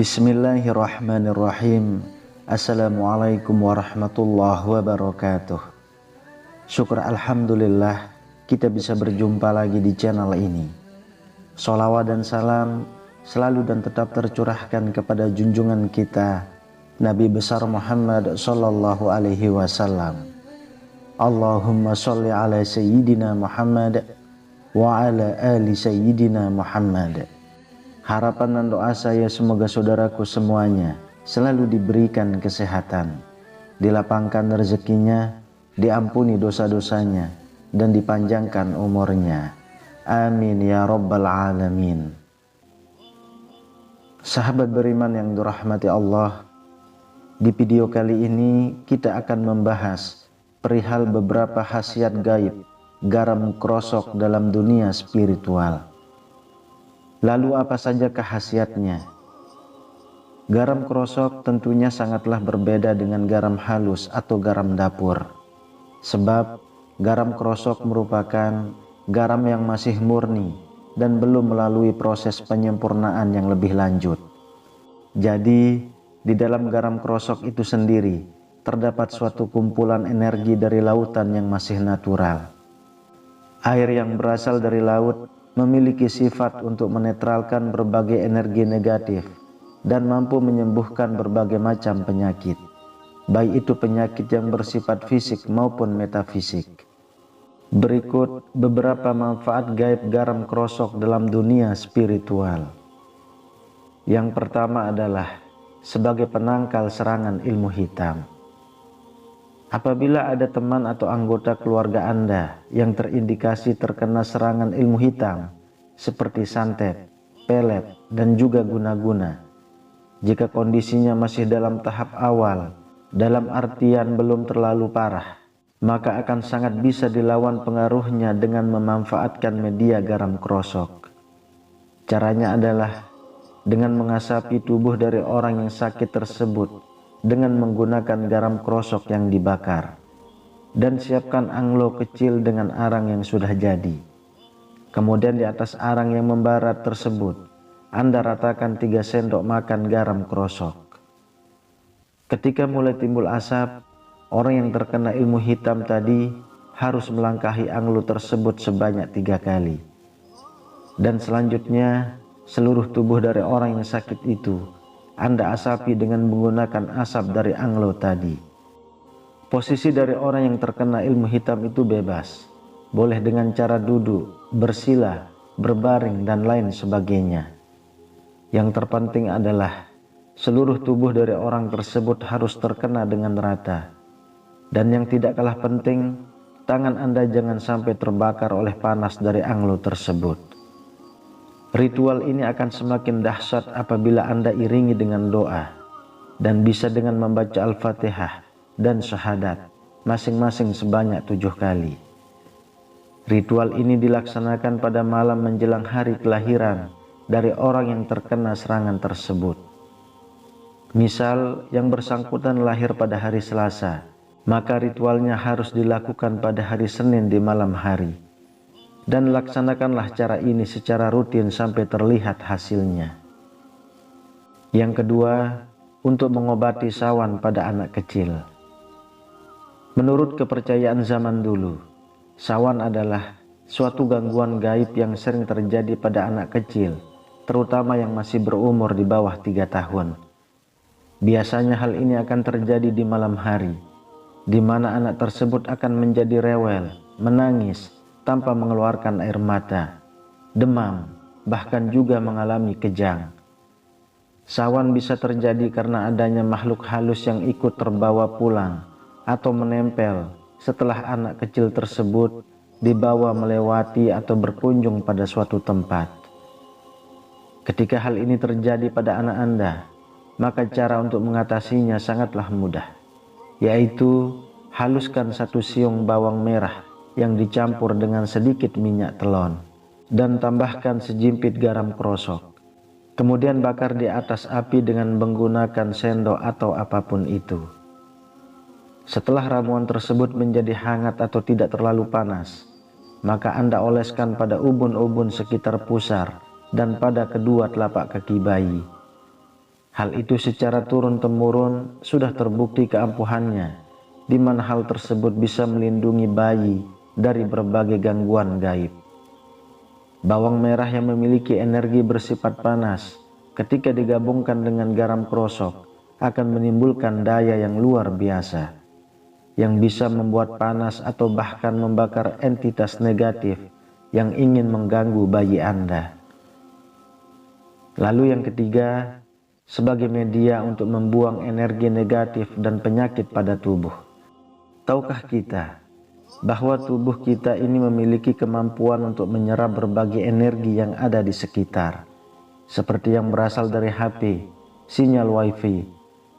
Bismillahirrahmanirrahim. Assalamualaikum warahmatullahi wabarakatuh. Syukur alhamdulillah kita bisa berjumpa lagi di channel ini. Sholawat dan salam selalu dan tetap tercurahkan kepada junjungan kita Nabi besar Muhammad sallallahu alaihi wasallam. Allahumma sholli ala sayyidina Muhammad wa ala ali sayyidina Muhammad. Harapan dan doa saya semoga saudaraku semuanya selalu diberikan kesehatan, dilapangkan rezekinya, diampuni dosa-dosanya, dan dipanjangkan umurnya. Amin ya rabbal alamin. Sahabat beriman yang dirahmati Allah, di video kali ini kita akan membahas perihal beberapa khasiat gaib garam krosok dalam dunia spiritual. Lalu apa saja khasiatnya? Garam krosok tentunya sangatlah berbeda dengan garam halus atau garam dapur. Sebab garam krosok merupakan garam yang masih murni dan belum melalui proses penyempurnaan yang lebih lanjut. Jadi di dalam garam krosok itu sendiri terdapat suatu kumpulan energi dari lautan yang masih natural. Air yang berasal dari laut memiliki sifat untuk menetralkan berbagai energi negatif dan mampu menyembuhkan berbagai macam penyakit, baik itu penyakit yang bersifat fisik maupun metafisik. Berikut beberapa manfaat gaib garam krosok dalam dunia spiritual. Yang pertama adalah sebagai penangkal serangan ilmu hitam. Apabila ada teman atau anggota keluarga Anda yang terindikasi terkena serangan ilmu hitam seperti santet, pelet, dan juga guna-guna, jika kondisinya masih dalam tahap awal, dalam artian belum terlalu parah, maka akan sangat bisa dilawan pengaruhnya dengan memanfaatkan media garam krosok. Caranya adalah dengan mengasapi tubuh dari orang yang sakit tersebut dengan menggunakan garam krosok yang dibakar, dan siapkan anglo kecil dengan arang yang sudah jadi. Kemudian di atas arang yang membarat tersebut Anda ratakan 3 sendok makan garam krosok. Ketika mulai timbul asap, orang yang terkena ilmu hitam tadi harus melangkahi anglo tersebut sebanyak 3 kali, dan selanjutnya seluruh tubuh dari orang yang sakit itu Anda asapi dengan menggunakan asap dari anglo tadi. Posisi dari orang yang terkena ilmu hitam itu bebas, boleh dengan cara duduk, bersila, berbaring, dan lain sebagainya. Yang terpenting adalah seluruh tubuh dari orang tersebut harus terkena dengan rata. Dan yang tidak kalah penting, tangan Anda jangan sampai terbakar oleh panas dari anglo tersebut. Ritual ini akan semakin dahsyat apabila Anda iringi dengan doa dan bisa dengan membaca Al-Fatihah dan syahadat masing-masing sebanyak 7 kali. Ritual ini dilaksanakan pada malam menjelang hari kelahiran dari orang yang terkena serangan tersebut. Misal yang bersangkutan lahir pada hari Selasa, maka ritualnya harus dilakukan pada hari Senin di malam hari. Dan laksanakanlah cara ini secara rutin sampai terlihat hasilnya. Yang kedua, untuk mengobati sawan pada anak kecil. Menurut kepercayaan zaman dulu, sawan adalah suatu gangguan gaib yang sering terjadi pada anak kecil, terutama yang masih berumur di bawah 3 tahun. Biasanya hal ini akan terjadi di malam hari, di mana anak tersebut akan menjadi rewel, menangis, tanpa mengeluarkan air mata, demam, bahkan juga mengalami kejang. Sawan bisa terjadi karena adanya makhluk halus yang ikut terbawa pulang atau menempel setelah anak kecil tersebut dibawa melewati atau berkunjung pada suatu tempat. Ketika hal ini terjadi pada anak Anda, maka cara untuk mengatasinya sangatlah mudah, yaitu haluskan 1 siung bawang merah yang dicampur dengan sedikit minyak telon dan tambahkan sejimpit garam krosok. Kemudian bakar di atas api dengan menggunakan sendok atau apapun itu. Setelah ramuan tersebut menjadi hangat atau tidak terlalu panas, maka Anda oleskan pada ubun-ubun sekitar pusar dan pada kedua telapak kaki bayi. Hal itu secara turun-temurun sudah terbukti keampuhannya, di mana hal tersebut bisa melindungi bayi dari berbagai gangguan gaib. Bawang merah yang memiliki energi bersifat panas, ketika digabungkan dengan garam krosok, akan menimbulkan daya yang luar biasa, yang bisa membuat panas atau bahkan membakar entitas negatif yang ingin mengganggu bayi Anda. Lalu yang ketiga, sebagai media untuk membuang energi negatif dan penyakit pada tubuh. Tahukah kita bahwa tubuh kita ini memiliki kemampuan untuk menyerap berbagai energi yang ada di sekitar, seperti yang berasal dari HP, sinyal wifi,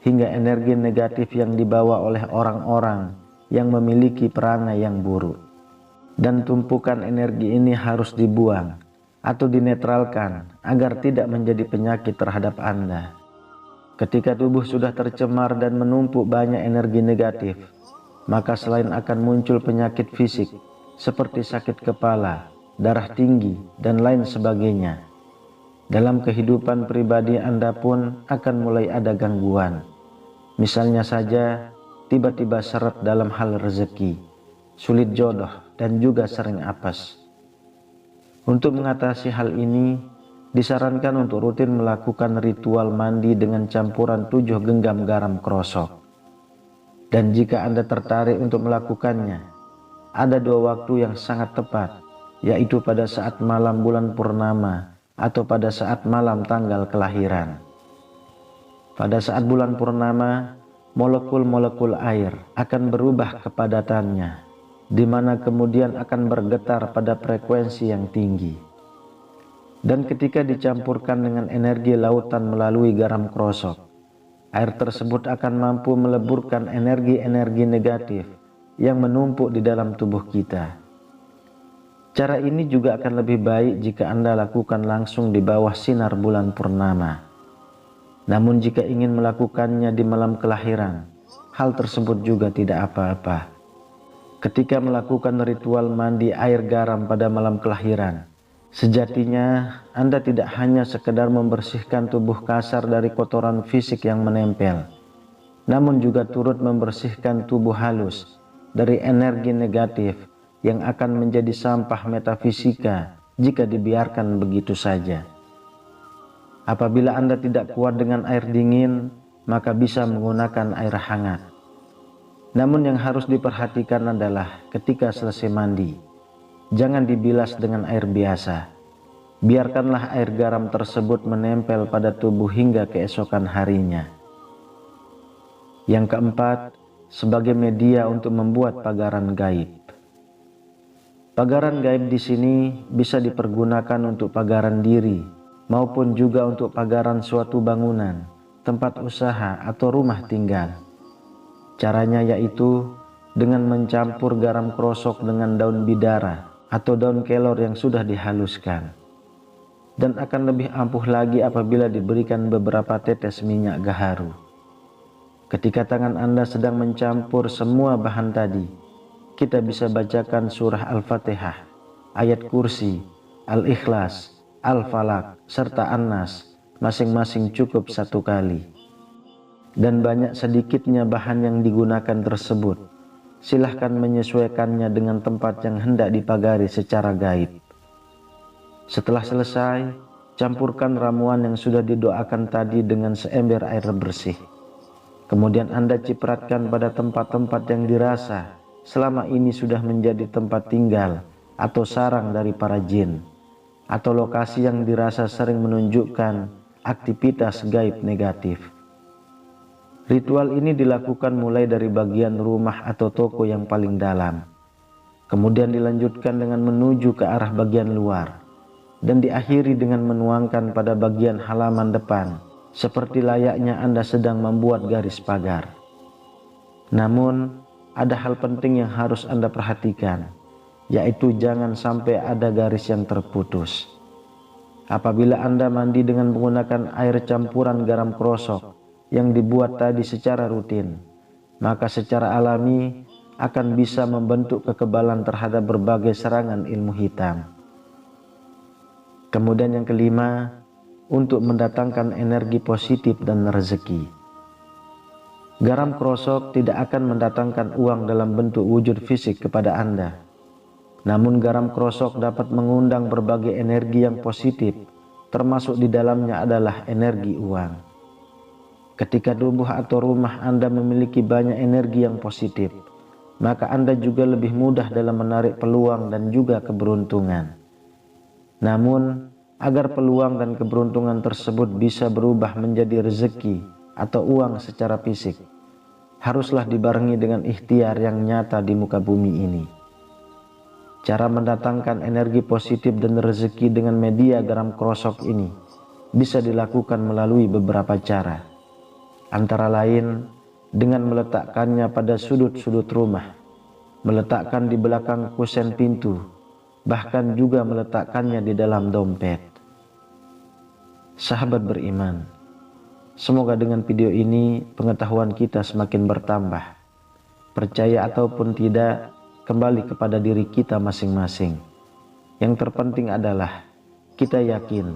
hingga energi negatif yang dibawa oleh orang-orang yang memiliki perangai yang buruk. Dan tumpukan energi ini harus dibuang atau dinetralkan agar tidak menjadi penyakit terhadap Anda. Ketika tubuh sudah tercemar dan menumpuk banyak energi negatif, maka selain akan muncul penyakit fisik seperti sakit kepala, darah tinggi, dan lain sebagainya, dalam kehidupan pribadi Anda pun akan mulai ada gangguan. Misalnya saja, tiba-tiba seret dalam hal rezeki, sulit jodoh, dan juga sering apes. Untuk mengatasi hal ini, disarankan untuk rutin melakukan ritual mandi dengan campuran 7 genggam garam krosok. Dan jika Anda tertarik untuk melakukannya, ada 2 waktu yang sangat tepat, yaitu pada saat malam bulan purnama atau pada saat malam tanggal kelahiran. Pada saat bulan purnama, molekul-molekul air akan berubah kepadatannya, di mana kemudian akan bergetar pada frekuensi yang tinggi. Dan ketika dicampurkan dengan energi lautan melalui garam krosok, air tersebut akan mampu meleburkan energi-energi negatif yang menumpuk di dalam tubuh kita. Cara ini juga akan lebih baik jika Anda lakukan langsung di bawah sinar bulan purnama. Namun jika ingin melakukannya di malam kelahiran, hal tersebut juga tidak apa-apa. Ketika melakukan ritual mandi air garam pada malam kelahiran, sejatinya Anda tidak hanya sekedar membersihkan tubuh kasar dari kotoran fisik yang menempel, namun juga turut membersihkan tubuh halus dari energi negatif yang akan menjadi sampah metafisika jika dibiarkan begitu saja. Apabila Anda tidak kuat dengan air dingin, maka bisa menggunakan air hangat. Namun yang harus diperhatikan adalah ketika selesai mandi, jangan dibilas dengan air biasa. Biarkanlah air garam tersebut menempel pada tubuh hingga keesokan harinya. Yang keempat, sebagai media untuk membuat pagaran gaib. Pagaran gaib di sini bisa dipergunakan untuk pagaran diri, maupun juga untuk pagaran suatu bangunan, tempat usaha, atau rumah tinggal. Caranya yaitu dengan mencampur garam krosok dengan daun bidara atau daun kelor yang sudah dihaluskan. Dan akan lebih ampuh lagi apabila diberikan beberapa tetes minyak gaharu. Ketika tangan Anda sedang mencampur semua bahan tadi, kita bisa bacakan surah Al-Fatihah, ayat kursi, Al-Ikhlas, Al-Falaq, serta An-Nas, masing-masing cukup 1 kali. Dan banyak sedikitnya bahan yang digunakan tersebut, silahkan menyesuaikannya dengan tempat yang hendak dipagari secara gaib. Setelah selesai, campurkan ramuan yang sudah didoakan tadi dengan seember air bersih. Kemudian Anda cipratkan pada tempat-tempat yang dirasa selama ini sudah menjadi tempat tinggal atau sarang dari para jin, atau lokasi yang dirasa sering menunjukkan aktivitas gaib negatif. Ritual ini dilakukan mulai dari bagian rumah atau toko yang paling dalam, kemudian dilanjutkan dengan menuju ke arah bagian luar, dan diakhiri dengan menuangkan pada bagian halaman depan, seperti layaknya Anda sedang membuat garis pagar. Namun, ada hal penting yang harus Anda perhatikan, yaitu jangan sampai ada garis yang terputus. Apabila Anda mandi dengan menggunakan air campuran garam krosok yang dibuat tadi secara rutin, maka secara alami akan bisa membentuk kekebalan terhadap berbagai serangan ilmu hitam. Kemudian yang kelima, untuk mendatangkan energi positif dan rezeki. Garam krosok tidak akan mendatangkan uang dalam bentuk wujud fisik kepada Anda. Namun garam krosok dapat mengundang berbagai energi yang positif, termasuk di dalamnya adalah energi uang. Ketika tubuh atau rumah Anda memiliki banyak energi yang positif, maka Anda juga lebih mudah dalam menarik peluang dan juga keberuntungan. Namun, agar peluang dan keberuntungan tersebut bisa berubah menjadi rezeki atau uang secara fisik, haruslah dibarengi dengan ikhtiar yang nyata di muka bumi ini. Cara mendatangkan energi positif dan rezeki dengan media garam krosok ini bisa dilakukan melalui beberapa cara. Antara lain, dengan meletakkannya pada sudut-sudut rumah, meletakkan di belakang kusen pintu, bahkan juga meletakkannya di dalam dompet. Sahabat beriman, semoga dengan video ini pengetahuan kita semakin bertambah. Percaya ataupun tidak, kembali kepada diri kita masing-masing. Yang terpenting adalah kita yakin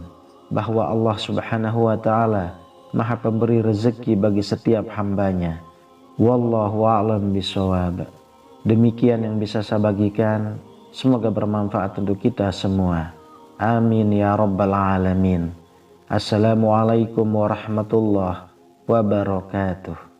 bahwa Allah Subhanahu wa Ta'ala Maha Pemberi rezeki bagi setiap hambanya. Wallahu a'lam bishawab. Demikian yang bisa saya bagikan. Semoga bermanfaat untuk kita semua. Amin ya rabbal alamin. Assalamualaikum warahmatullahi wabarakatuh.